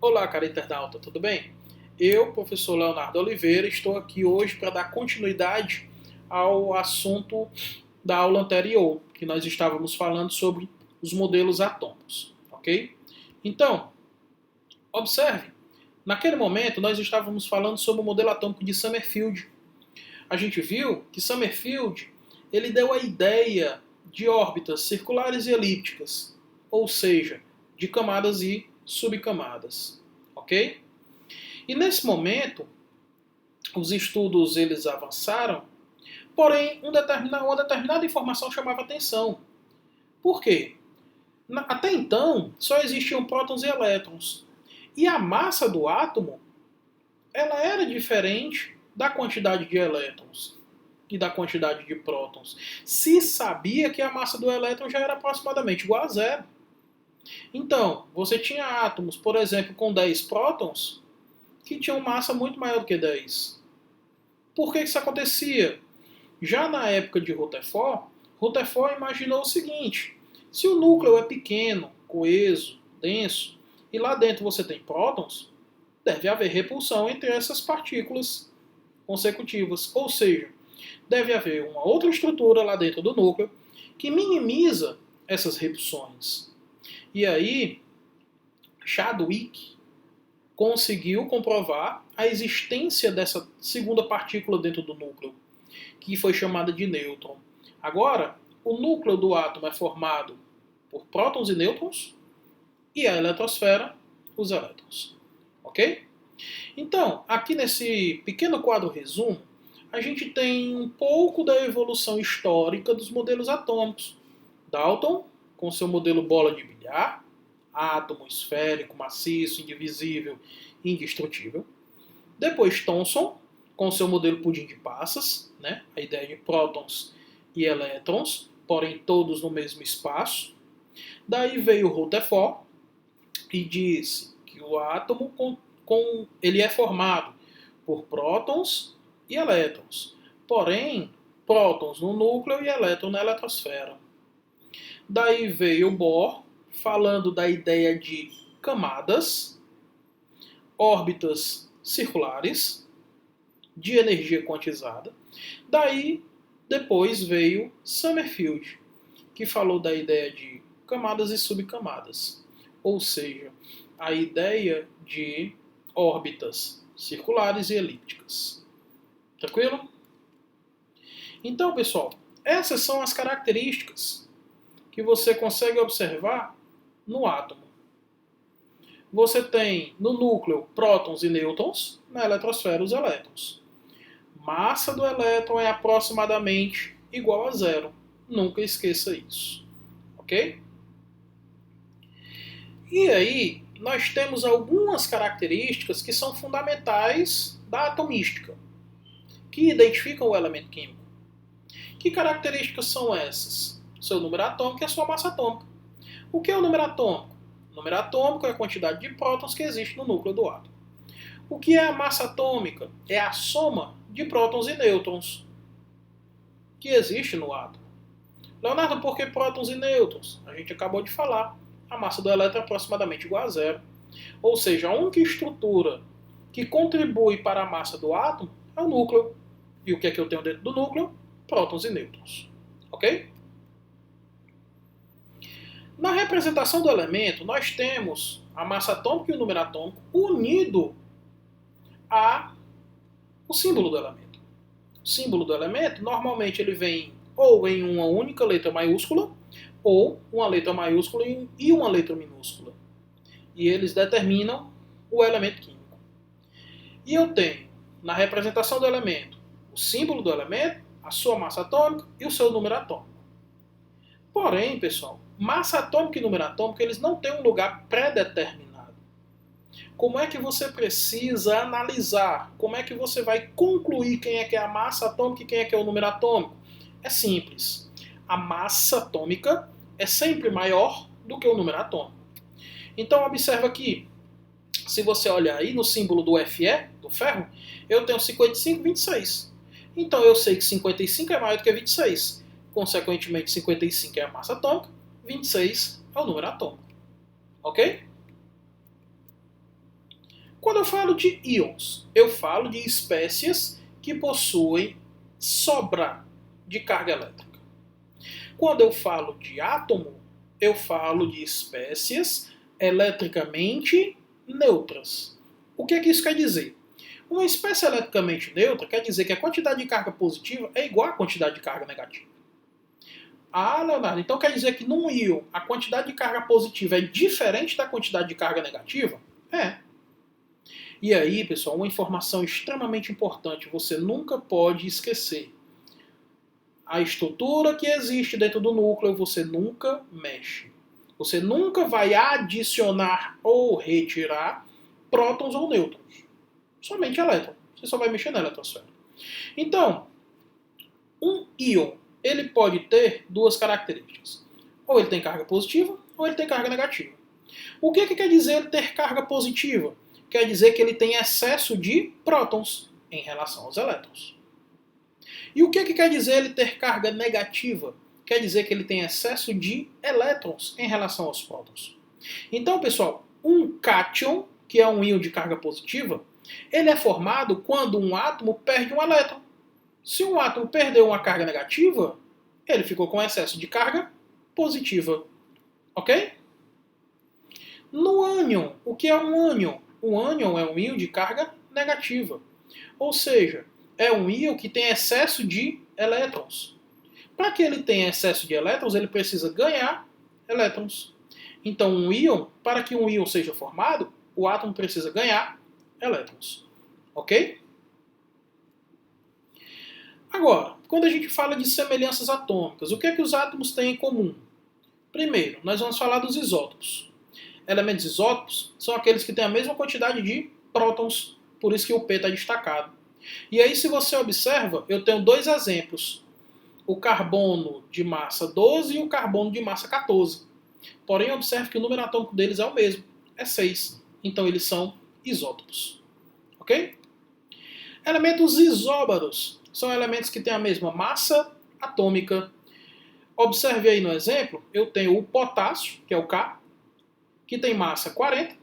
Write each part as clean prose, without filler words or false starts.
Olá, cara internauta, tudo bem? Eu, professor Leonardo Oliveira, estou aqui hoje para dar continuidade ao assunto da aula anterior, que nós estávamos falando sobre os modelos atômicos, ok? Então, observe, naquele momento nós estávamos falando sobre o modelo atômico de Summerfield. A gente viu que Summerfield ele deu a ideia de órbitas circulares e elípticas, ou seja, de camadas e subcamadas, ok? E nesse momento, os estudos eles avançaram, porém uma determinada informação chamava atenção. Por quê? Até então, só existiam prótons e elétrons. E a massa do átomo ela era diferente da quantidade de elétrons e da quantidade de prótons. Se sabia que a massa do elétron já era aproximadamente igual a zero. Então, você tinha átomos, por exemplo, com 10 prótons, que tinham massa muito maior do que 10. Por que isso acontecia? Já na época de Rutherford, Rutherford imaginou o seguinte: se o núcleo é pequeno, coeso, denso, e lá dentro você tem prótons, deve haver repulsão entre essas partículas consecutivas. Ou seja, deve haver uma outra estrutura lá dentro do núcleo que minimiza essas repulsões. E aí, Chadwick conseguiu comprovar a existência dessa segunda partícula dentro do núcleo, que foi chamada de nêutron. Agora, o núcleo do átomo é formado por prótons e nêutrons, e a eletrosfera, os elétrons. Ok? Então, aqui nesse pequeno quadro resumo, a gente tem um pouco da evolução histórica dos modelos atômicos. Dalton, com seu modelo bola de bilhar, átomo esférico, maciço, indivisível e indestrutível. Depois Thomson, com seu modelo pudim de passas, né? A ideia de prótons e elétrons, porém todos no mesmo espaço. Daí veio Rutherford e disse que o átomo ele é formado por prótons e elétrons, porém prótons no núcleo e elétron na eletrosfera. Daí veio Bohr, falando da ideia de camadas, órbitas circulares, de energia quantizada. Daí, depois veio Summerfield, que falou da ideia de camadas e subcamadas. Ou seja, a ideia de órbitas circulares e elípticas. Tranquilo? Então, pessoal, essas são as características que você consegue observar no átomo. Você tem no núcleo prótons e nêutrons, na eletrosfera os elétrons. Massa do elétron é aproximadamente igual a zero. Nunca esqueça isso. Ok? E aí, nós temos algumas características que são fundamentais da atomística, que identificam o elemento químico. Que características são essas? Seu número atômico e a sua massa atômica. O que é o número atômico? O número atômico é a quantidade de prótons que existe no núcleo do átomo. O que é a massa atômica? É a soma de prótons e nêutrons que existe no átomo. Leonardo, por que prótons e nêutrons? A gente acabou de falar. A massa do elétron é aproximadamente igual a zero. Ou seja, a única estrutura que contribui para a massa do átomo é o núcleo. E o que é que eu tenho dentro do núcleo? Prótons e nêutrons. Ok? Na representação do elemento, nós temos a massa atômica e o número atômico unido ao símbolo do elemento. O símbolo do elemento, normalmente ele vem ou em uma única letra maiúscula, ou uma letra maiúscula e uma letra minúscula. E eles determinam o elemento químico. E eu tenho, na representação do elemento, o símbolo do elemento, a sua massa atômica e o seu número atômico. Porém, pessoal, massa atômica e número atômico, eles não têm um lugar pré-determinado. Como é que você precisa analisar? Como é que você vai concluir quem é que é a massa atômica e quem é que é o número atômico? É simples. A massa atômica é sempre maior do que o número atômico. Então, observa aqui. Se você olhar aí no símbolo do Fe, do ferro, eu tenho 55 e 26. Então, eu sei que 55 é maior do que 26. Consequentemente, 55 é a massa atômica, 26 é o número atômico. Ok? eu falo de íons, eu falo de espécies que possuem sobra de carga elétrica. Quando eu falo de átomo, eu falo de espécies eletricamente neutras. O que isso quer dizer? Uma espécie eletricamente neutra quer dizer que a quantidade de carga positiva é igual à quantidade de carga negativa. Ah, Leonardo, então quer dizer que num íon a quantidade de carga positiva é diferente da quantidade de carga negativa? É. E aí, pessoal, uma informação extremamente importante, você nunca pode esquecer. A estrutura que existe dentro do núcleo, você nunca mexe. Você nunca vai adicionar ou retirar prótons ou nêutrons. Somente elétron. Você só vai mexer na eletrosfera. Então, um íon, ele pode ter duas características. Ou ele tem carga positiva, ou ele tem carga negativa. O que quer dizer ele ter carga positiva? Quer dizer que ele tem excesso de prótons em relação aos elétrons. E o que quer dizer ele ter carga negativa? Quer dizer que ele tem excesso de elétrons em relação aos prótons. Então, pessoal, um cátion, que é um íon de carga positiva, ele é formado quando um átomo perde um elétron. Se um átomo perdeu uma carga negativa, ele ficou com excesso de carga positiva. Ok? No ânion, o que é um ânion? Um ânion é um íon de carga negativa. Ou seja, é um íon que tem excesso de elétrons. Para que ele tenha excesso de elétrons, ele precisa ganhar elétrons. Então, para que um íon seja formado, o átomo precisa ganhar elétrons. Ok? Agora, quando a gente fala de semelhanças atômicas, o que é que os átomos têm em comum? Primeiro, nós vamos falar dos isótopos. Elementos isótopos são aqueles que têm a mesma quantidade de prótons, por isso que o P está destacado. E aí, se você observa, eu tenho dois exemplos. O carbono de massa 12 e o carbono de massa 14. Porém, observe que o número atômico deles é o mesmo, é 6. Então, eles são isótopos. Ok? Elementos isóbaros são elementos que têm a mesma massa atômica. Observe aí no exemplo, eu tenho o potássio, que é o K, que tem massa 40,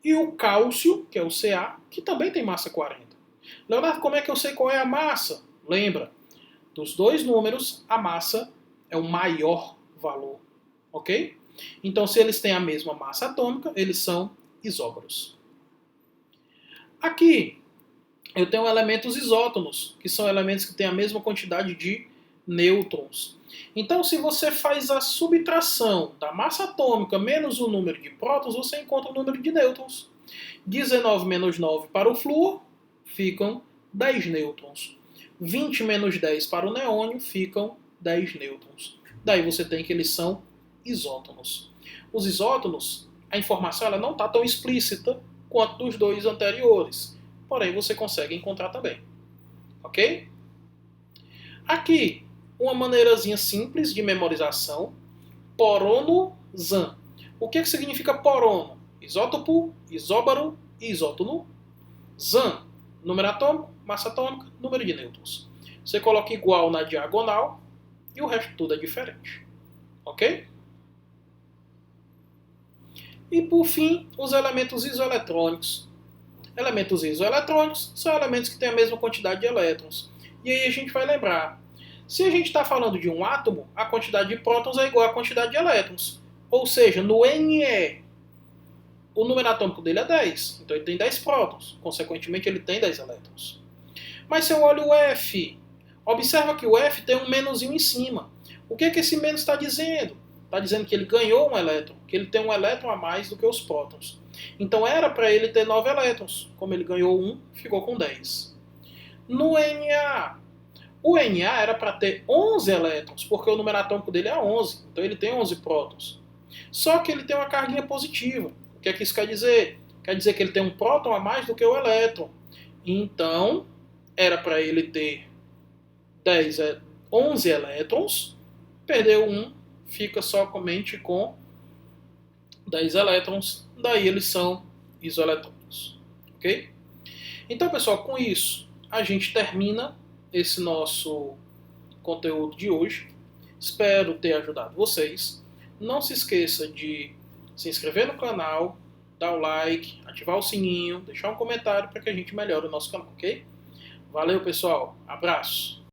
e o cálcio, que é o Ca, que também tem massa 40. Leonardo, como é que eu sei qual é a massa? Lembra, dos dois números, a massa é o maior valor. Ok? Então, se eles têm a mesma massa atômica, eles são isóbaros. Aqui, eu tenho elementos isótonos, que são elementos que têm a mesma quantidade de nêutrons. Então, se você faz a subtração da massa atômica menos o número de prótons, você encontra o número de nêutrons. 19 menos 9 para o flúor, ficam 10 nêutrons. 20 menos 10 para o neônio, ficam 10 nêutrons. Daí você tem que eles são isótonos. Os isótonos, a informação ela não está tão explícita quanto dos dois anteriores. Porém, você consegue encontrar também. Ok? Aqui, uma maneirazinha simples de memorização. Porono-zan. O que significa porono? Isótopo, isóbaro e isótono. Zan, número atômico, massa atômica, número de nêutrons. Você coloca igual na diagonal e o resto tudo é diferente. Ok? E por fim, os elementos isoeletrônicos. Elementos isoeletrônicos são elementos que têm a mesma quantidade de elétrons. E aí a gente vai lembrar, se a gente está falando de um átomo, a quantidade de prótons é igual à quantidade de elétrons. Ou seja, no Ne, o número atômico dele é 10. Então ele tem 10 prótons. Consequentemente, ele tem 10 elétrons. Mas se eu olho o F, observa que o F tem um menuzinho em cima. O que esse menos está dizendo? Está dizendo que ele ganhou um elétron, que ele tem um elétron a mais do que os prótons. Então era para ele ter 9 elétrons. Como ele ganhou 1, ficou com 10. No Na, o Na era para ter 11 elétrons, porque o número atômico dele é 11. Então ele tem 11 prótons. Só que ele tem uma carguinha positiva. O que isso quer dizer? Quer dizer que ele tem um próton a mais do que o elétron. Então, era para ele ter 11 elétrons, perdeu 1, fica somente com 10 elétrons, daí eles são isoeletrônicos. Ok? Então, pessoal, com isso, a gente termina esse nosso conteúdo de hoje. Espero ter ajudado vocês. Não se esqueça de se inscrever no canal, dar o like, ativar o sininho, deixar um comentário para que a gente melhore o nosso canal, ok? Valeu, pessoal. Abraço.